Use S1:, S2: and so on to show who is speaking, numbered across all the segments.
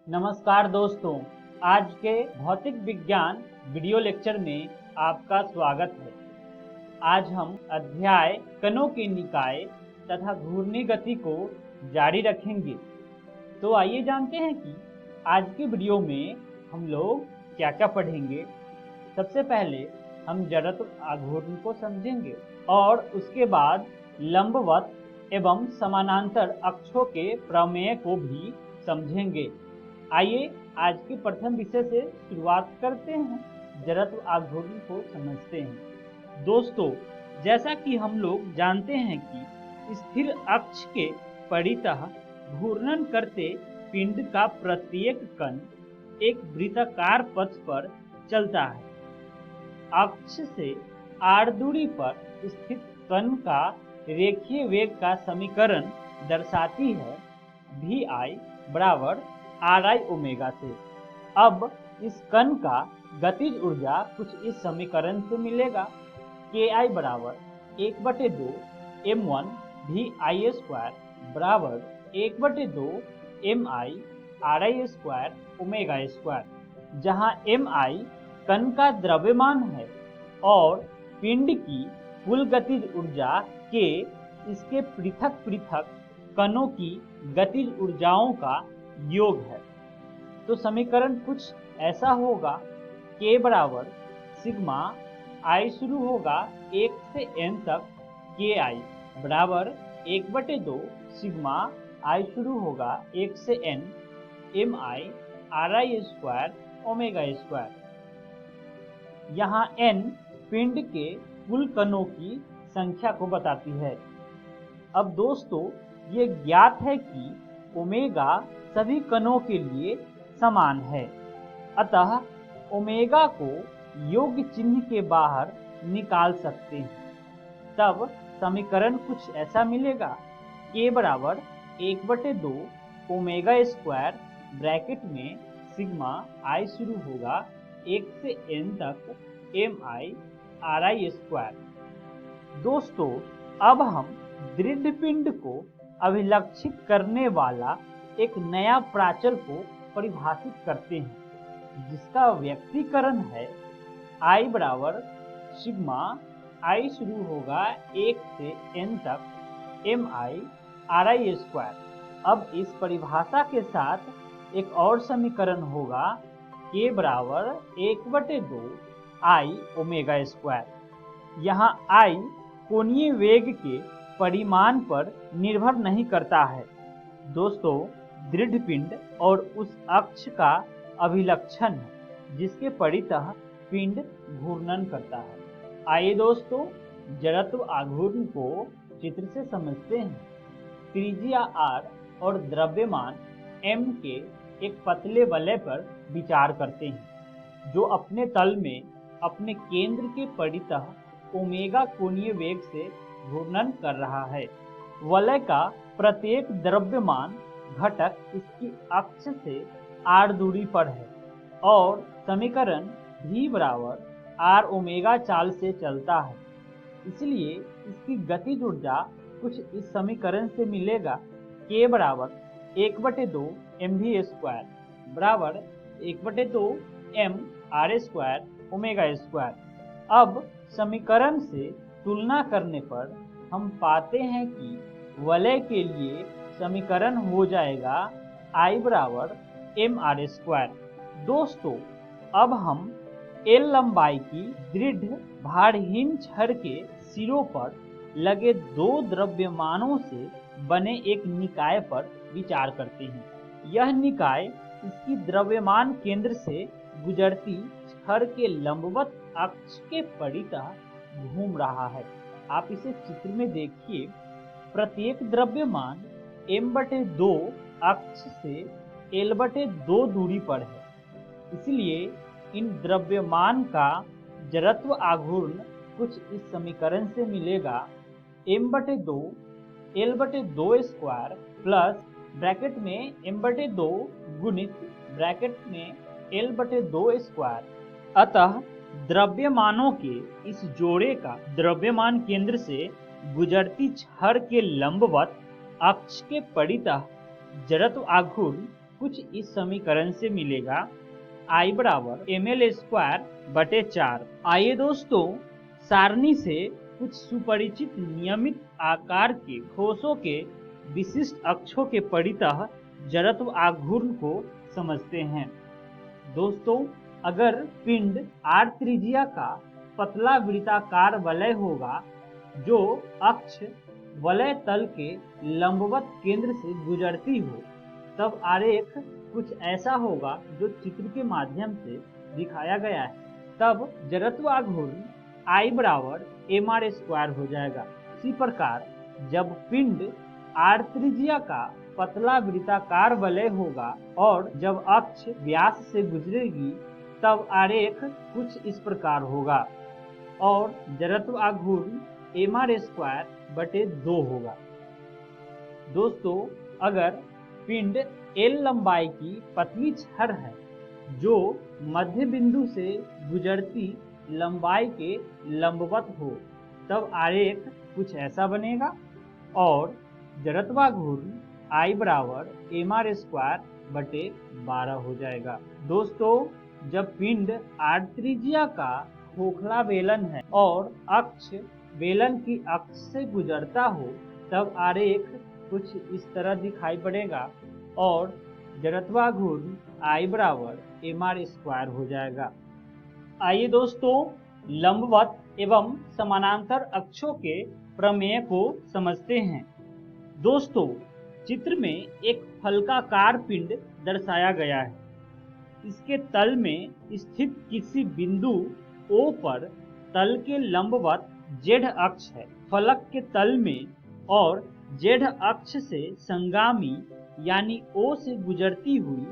S1: नमस्कार दोस्तों, आज के भौतिक विज्ञान वीडियो लेक्चर में आपका स्वागत है। आज हम अध्याय कणों के निकाय तथा घूर्णी गति को जारी रखेंगे। तो आइए जानते हैं कि आज की वीडियो में हम लोग क्या क्या पढ़ेंगे। सबसे पहले हम जड़त्व आघूर्ण को समझेंगे और उसके बाद लंबवत एवं समानांतर अक्षों के प्रमेय को भी समझेंगे। आइए आज के प्रथम विषय से शुरुआत करते हैं, जड़त्व आघूर्ण को समझते हैं। दोस्तों, जैसा कि हम लोग जानते हैं कि स्थिर अक्ष के परितः घूर्णन करते पिंड का प्रत्येक कण एक वृत्ताकार पथ पर चलता है। अक्ष से r दूरी पर स्थित कण का रेखीय वेग का समीकरण दर्शाती है vi बराबर RI ओमेगा से। अब इस कण का गतिज ऊर्जा कुछ इस समीकरण से मिलेगा। KI बराबर 1/2 m1 VI स्क्वायर बराबर 1/2 MI RI square omega square, जहाँ MI कण का द्रव्यमान है और पिंड की कुल गतिज ऊर्जा के इसके पृथक पृथक कणों की गतिज ऊर्जाओं का योग है। तो समीकरण कुछ ऐसा होगा, K बराबर सिग्मा I शुरू होगा 1 से n तक KI बराबर 1/2 सिग्मा I शुरू होगा 1 से n MI RI square omega square. यहाँ n पिंड के कुल कणों की संख्या को बताती है। अब दोस्तों, ये ज्ञात है कि ओमेगा सभी कणों के लिए समान है, अतः ओमेगा को योग चिन्ह के बाहर निकाल सकते हैं। तब समीकरण कुछ ऐसा मिलेगा, K बराबर 1/2 ओमेगा स्क्वायर ब्रैकेट में सिग्मा I शुरू होगा 1 से n तक MI RI स्क्वायर। दोस्तों, अब हम दृढ़ पिंड को अभिलक्षित करने वाला एक नया प्राचल को परिभाषित करते हैं, जिसका व्यक्तीकरण है I बराबर सिग्मा I शुरू होगा 1 से n तक MI RI स्क्वायर। अब इस परिभाषा के साथ एक और समीकरण होगा, K बराबर 1/2 I ओमेगा स्क्वायर। यहाँ I कोणीय वेग के परिमाण पर निर्भर नहीं करता है। दोस्तों, दृढ़ पिंड और उस अक्ष का अभिलक्षण है जिसके परितः पिंड घूर्णन करता है। आइए दोस्तों, जड़त्व आघूर्ण को चित्र से समझते हैं। त्रिज्या r और द्रव्यमान m के एक पतले वलय पर विचार करते हैं, जो अपने तल में अपने केंद्र के परितः ओमेगा कोणीय वेग से घूर्णन कर रहा है। वलय का प्रत्येक द्रव्यमान घटक इसकी अक्ष से r दूरी पर है और समीकरण v बराबर r ओमेगा चाल से चलता है। इसलिए इसकी गतिज ऊर्जा कुछ इस समीकरण से मिलेगा, K बराबर 1/2 mv स्क्वायर बराबर 1/2 m R square omega square. अब समीकरण से तुलना करने पर हम पाते हैं कि वलय के लिए समीकरण हो जाएगा I बराबर MR स्क्वायर। दोस्तों, अब हम L लंबाई की दृढ़ भारहीन छड़ के सिरों पर लगे दो द्रव्यमानों से बने एक निकाय पर विचार करते हैं। यह निकाय इसकी द्रव्यमान केंद्र से गुजरती छड़ के लंबवत अक्ष के परितः घूम रहा है। आप इसे चित्र में देखिए। प्रत्येक द्रव्यमान m/2 अक्ष से l/2 दूरी पर है। इसलिए इन द्रव्यमान का जड़त्व आघूर्ण कुछ इस समीकरण से मिलेगा, m/2 l/2 square plus bracket में m/2 गुणित ब्रैकेट में l/2 स्क्वायर। अतः द्रव्यमानों के इस जोड़े का द्रव्यमान केंद्र से गुजरती छड़ के लंबवत अक्ष के परितः जड़त्व आघूर्ण कुछ इस समीकरण से मिलेगा, I बराबर ml²/4। आइए दोस्तों, सारणी से कुछ सुपरिचित नियमित आकार के ठोसों के विशिष्ट अक्षों के परितः जड़त्व आघूर्ण को समझते हैं। दोस्तों, अगर पिंड r त्रिज्या का पतला वृत्ताकार वलय होगा जो अक्ष वलय तल के लंबवत केंद्र से गुजरती हो, तब आरेख कुछ ऐसा होगा जो चित्र के माध्यम से दिखाया गया है। तब जड़त्व आघूर्ण I बराबर mr² हो जाएगा। इसी प्रकार जब पिंड r त्रिज्या का पतला वृत्ताकार वलय होगा और जब अक्ष व्यास से गुजरेगी, तब आरेख कुछ इस प्रकार होगा और जड़त्व आघूर्ण mr²/2 होगा। दोस्तों, अगर पिंड L लंबाई की पतली छड़ है जो मध्य बिंदु से गुजरती लंबाई के लंबवत हो, तब आरेख कुछ ऐसा बनेगा और जड़त्वाघूर्ण I बराबर mr²/12 हो जाएगा। दोस्तों, जब पिंड r त्रिज्या का खोखला बेलन है और अक्ष बेलन की अक्ष से गुजरता हो, तब आरेख कुछ इस तरह दिखाई पड़ेगा और जड़त्वाघूर्ण I बराबर mr² हो जाएगा। आइए दोस्तों, लंबवत एवं समानांतर अक्षों के प्रमेय को समझते हैं। दोस्तों, चित्र में एक फलकाकार पिंड दर्शाया गया है। इसके तल में स्थित किसी बिंदु O पर तल के लंबवत Z अक्ष है। फलक के तल में और Z अक्ष से संगामी यानी O से गुजरती हुई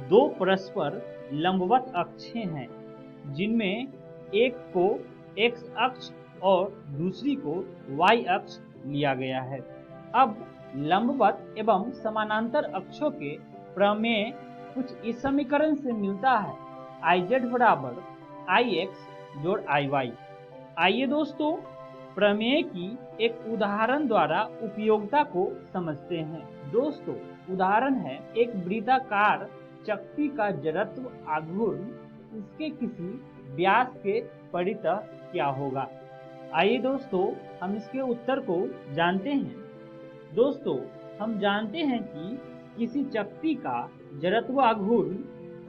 S1: दो परस्पर लंबवत अक्षें हैं, जिनमें एक को X अक्ष और दूसरी को Y अक्ष लिया गया है। अब लंबवत एवं समानांतर अक्षों के प्रमेय कुछ इस समीकरण से मिलता है, IZ बराबर IX जोड़ IY। आइए दोस्तों, प्रमेय की एक उदाहरण द्वारा उपयोगिता को समझते हैं। दोस्तों, उदाहरण है एक वृत्ताकार चक्ति का जड़त्व आघूर्ण इसके किसी व्यास के परितः क्या होगा। आइए दोस्तों, हम इसके उत्तर को जानते हैं। दोस्तों, हम जानते हैं कि किसी चक्ति का जड़त्व आघूर्ण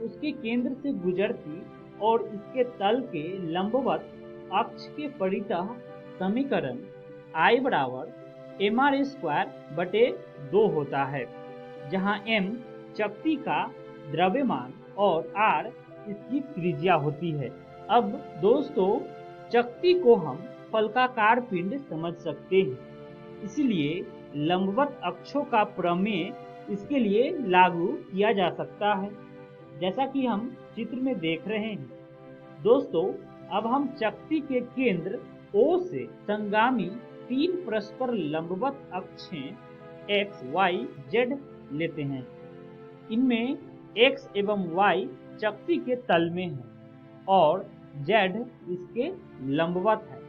S1: उसके केंद्र से गुजरती और इसके तल के लंबवत अक्ष के परितः समीकरण I बराबर mr²/2 होता है, जहां m चक्ति का द्रव्यमान और r इसकी त्रिज्या होती है। अब दोस्तों, चक्ति को हम फलकाकार पिंड समझ सकते हैं, इसलिए लंबवत अक्षों का प्रमेय इसके लिए लागू किया जा सकता है, जैसा कि हम चित्र में देख रहे हैं। दोस्तों, अब हम चक्ति के केंद्र O से संगामी तीन परस्पर लंबवत अक्षें X, Y, Z लेते हैं। इनमें X एवं Y चक्ति के तल में है और Z इसके लंबवत है।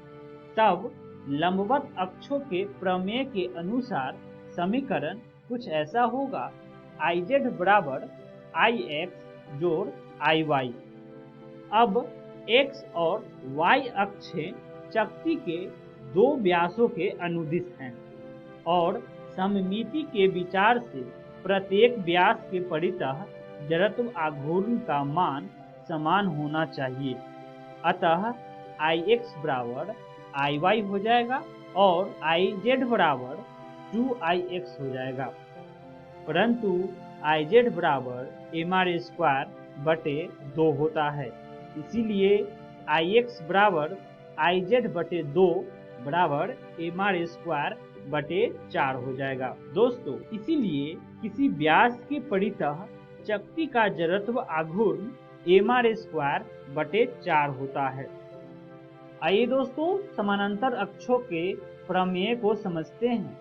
S1: तब लंबवत अक्षों के प्रमेय के अनुसार समीकरण कुछ ऐसा होगा, IZ बराबर IX जोड़ IY। अब X और Y अक्षें चक्ति के दो व्यासों के अनुदिश हैं और सममिति के विचार से प्रत्येक व्यास के परितः जड़त्व आघूर्ण का मान समान होना चाहिए। अतः IX बराबर IY हो जाएगा और IZ बराबर 2IX हो जाएगा, परंतु IZ बराबर mr²/2 होता है, इसीलिए IX बराबर IZ/2 बराबर mr²/4 हो जाएगा। दोस्तों, इसीलिए किसी व्यास के परितः चक्ति का जड़त्व आघूर्ण mr²/4 होता है। आइए दोस्तों, समानांतर अक्षों के प्रमेय को समझते हैं।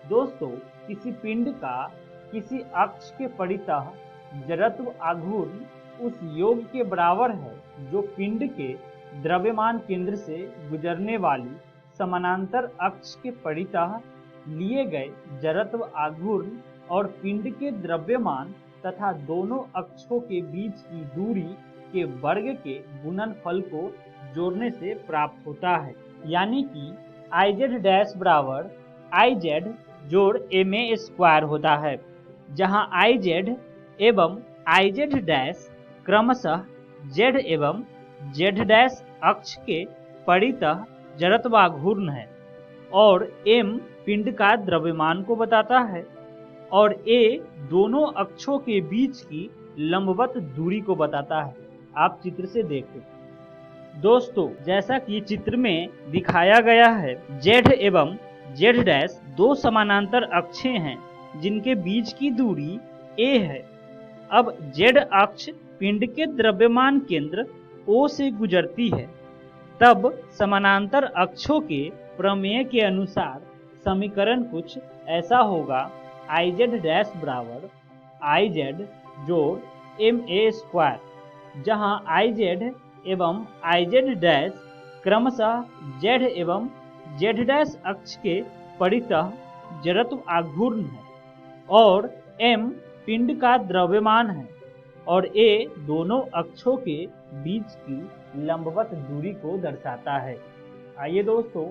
S1: दोस्तों, किसी पिंड का किसी अक्ष के परितः जड़त्व आघूर्ण उस योग के बराबर है जो पिंड के द्रव्यमान केंद्र से गुजरने वाली समानांतर अक्ष के परितः लिए गए जड़त्व आघूर्ण और पिंड के द्रव्यमान तथा दोनों अक्षों के बीच की दूरी के वर्ग के गुणनफल को जोड़ने से प्राप्त होता है। यानी कि IZ डैश बराबर IZ जोड़ MA स्क्वायर होता है, जहां IZ एवं IZ डैश क्रमशः Z एवं Z डैश अक्ष के परितः जड़त्वाघूर्ण है और M पिंड का द्रव्यमान को बताता है और A दोनों अक्षों के बीच की लंबवत दूरी को बताता है। आप चित्र से देखें। दोस्तों, जैसा कि चित्र में दिखाया गया है, Z एवं Z डैश दो समानांतर अक्षें हैं जिनके बीच की दूरी A है। अब Z अक्ष पिंड के द्रव्यमान केंद्र O से गुजरती है, तब समानांतर अक्षों के प्रमेय के अनुसार समीकरण कुछ ऐसा होगा। IZ डैश बराबर IZ जोड़ MA स्क्वायर, जहां IZ एवं IZ डैश क्रमशः Z एवं Z डैश अक्ष के परितः जड़त्व आघूर्ण है और M पिंड का द्रव्यमान है और A दोनों अक्षों के बीच की लंबवत दूरी को दर्शाता है। आइए दोस्तों,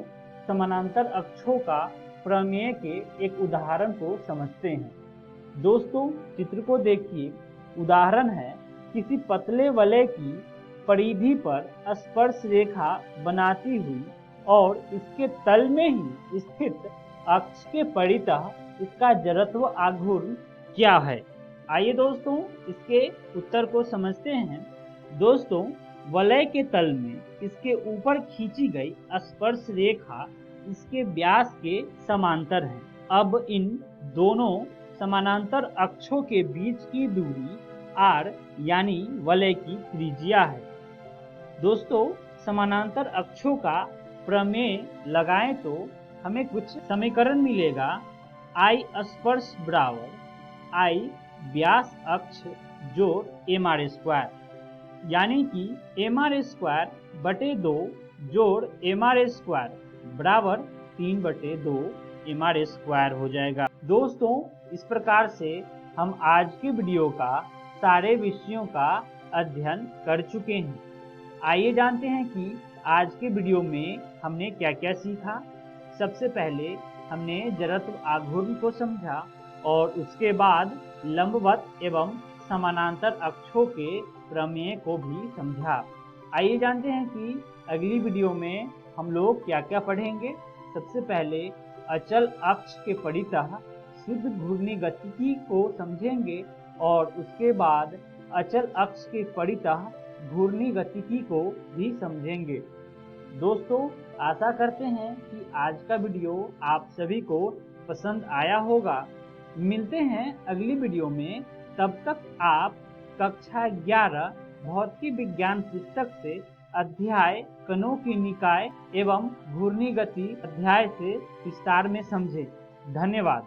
S1: समानांतर अक्षों का प्रमेय के एक उदाहरण को समझते हैं। दोस्तों, चित्र को देखिए। उदाहरण है, किसी पतले वलय की परिधि पर स्पर्श रेखा बनाती हुई और इसके तल में ही स्थित अक्ष के परितः इसका जड़त्व आघूर्ण क्या है। आइए दोस्तों, इसके उत्तर को समझते हैं। दोस्तों, वलय के तल में इसके ऊपर खींची गई स्पर्श रेखा इसके व्यास के समांतर है। अब इन दोनों समानांतर अक्षों के बीच की दूरी R यानी वलय की त्रिज्या है। दोस्तों, समानांतर अक्षों का प्रमेय लगाएं तो हमें कुछ समीकरण मिलेगा। I स्पर्श बराबर I व्यास अक्ष जोड़ MR स्क्वायर, यानी कि MR स्क्वायर बटे 2 जोड़ MR स्क्वायर बराबर 3/2 MR स्क्वायर हो जाएगा। दोस्तों, इस प्रकार से हम आज के वीडियो का सारे विषयों का अध्ययन कर चुके हैं। आइए जानते हैं कि आज के वीडियो में हमने क्या क्या सीखा। सबसे पहले हमने जड़त्व आघूर्ण को समझा और उसके बाद लंबवत एवं समानांतर अक्षों के प्रमेय को भी समझा। आइए जानते हैं कि अगली वीडियो में हम लोग क्या क्या पढ़ेंगे। सबसे पहले अचल अक्ष के परितः शुद्ध घूर्णी गतिकी को समझेंगे और उसके बाद अचल अक्ष के परितः घूर्णी गतिकी को भी समझेंगे। दोस्तों, आशा करते हैं कि आज का वीडियो आप सभी को पसंद आया होगा। मिलते हैं अगली वीडियो में। तब तक आप कक्षा 11 भौतिक विज्ञान पुस्तक से अध्याय कणों की निकाय एवं घूर्णी गति अध्याय से विस्तार में समझें। धन्यवाद।